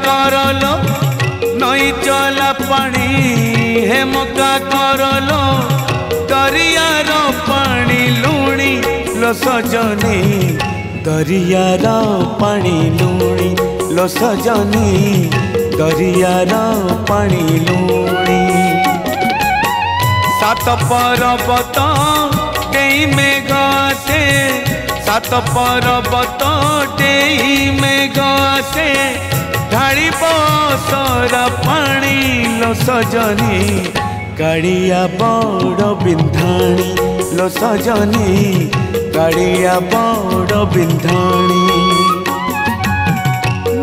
करलो नई चला पानी हेमका करलो दरियार पानी लुणी लो सजनी दरियार पानी लुणी लो सजनी दरियार पानी लुणी सात पर्वत डेई मेघ आसे सात पर्वत डेई मेघ आसे ढाड़ी बसर पानी लो सजनी काड़िया बड़ बिंधाणी लो सजनी काड़िया बड़ बिंधाणी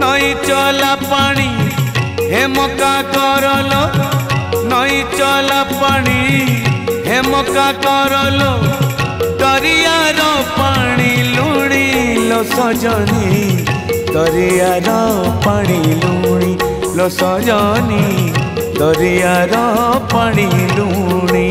नई चला पानी हेमका करलो नई चला पानी हेमका करलो दरियार पानी लुणी लो सजनी दरियार पानी लुणी लो सजनी दरियार पानी लुणी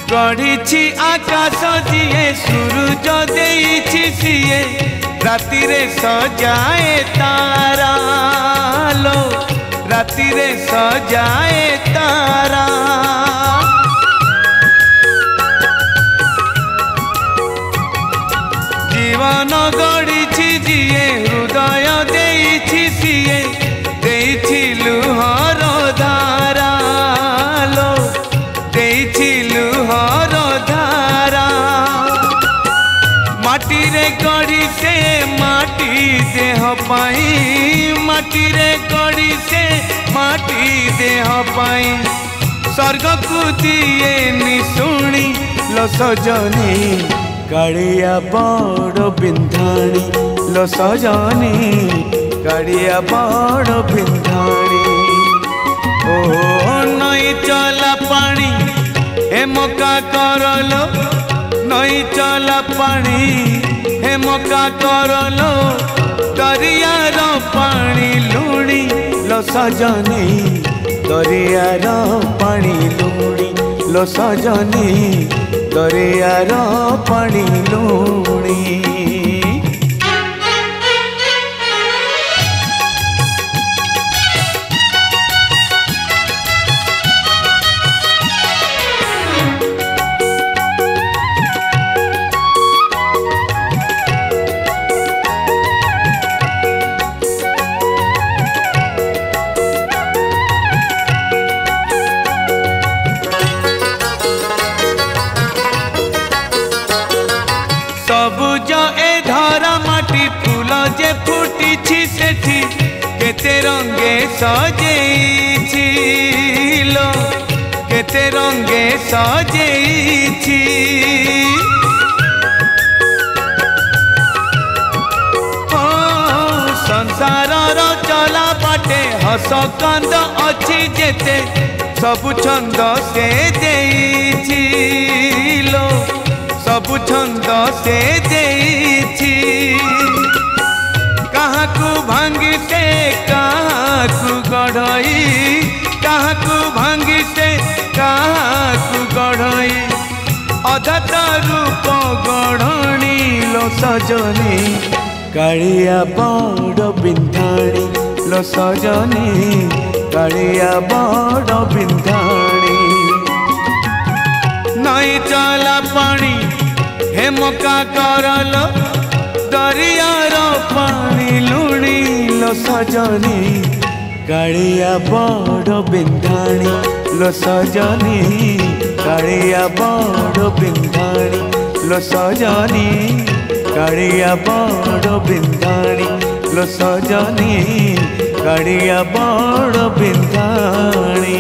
गढ़ी आकाश जीए सूरज देइछि सीए राति रे सजाए तारा लो राति रे सजाए तारा जीवन गढ़ी जीए हृदय देइछि सीए देइछि लुहर धारा लो देइछि लुहर धारा माटी रे गढ़ी से माटी देह पाई माटी रे गढ़ी से माटी देह पाई स्वर्ग को दिए निशुणी लो सजनी काड़िया बड़ बिंधाणी लो सजनी काड़िया बड़ बिंधाणी ओ नई चला पानी हेमका करलो नई चला पानी हेमका करलो दरियार पानी लुणी लो सजनी दरियार पानी लुणी लो सजनी दरियार पानी लुणी सबुज ए धरा माटी फूल जे फुटी सेठी केते रंगे सजेइछि लो केते रंगे सजेइछि संसार रो चला बाटे हस कंद अछि जेते सबु छंद से देइछि लो सबु छंद से देइछि कहाँ को भांगी से कहाँ को गढ़ई कहाँ को भांगी से कहाँ को गढ़ई अधत रूप गढ़णी लो सजनी काड़िया बड़ बिंधाणी लो सजनी काड़िया बड़ बिंधाणी नई चला पानी हेमका करलो दरियार पानी लुणी लो सजनी काड़िया बड़ बिंधाणी लो सजनी काड़िया बड़ बिंधाणी लो सजनी काड़िया बड़ बिंधाणी लो सजनी काड़िया बड़ बिंधाणी।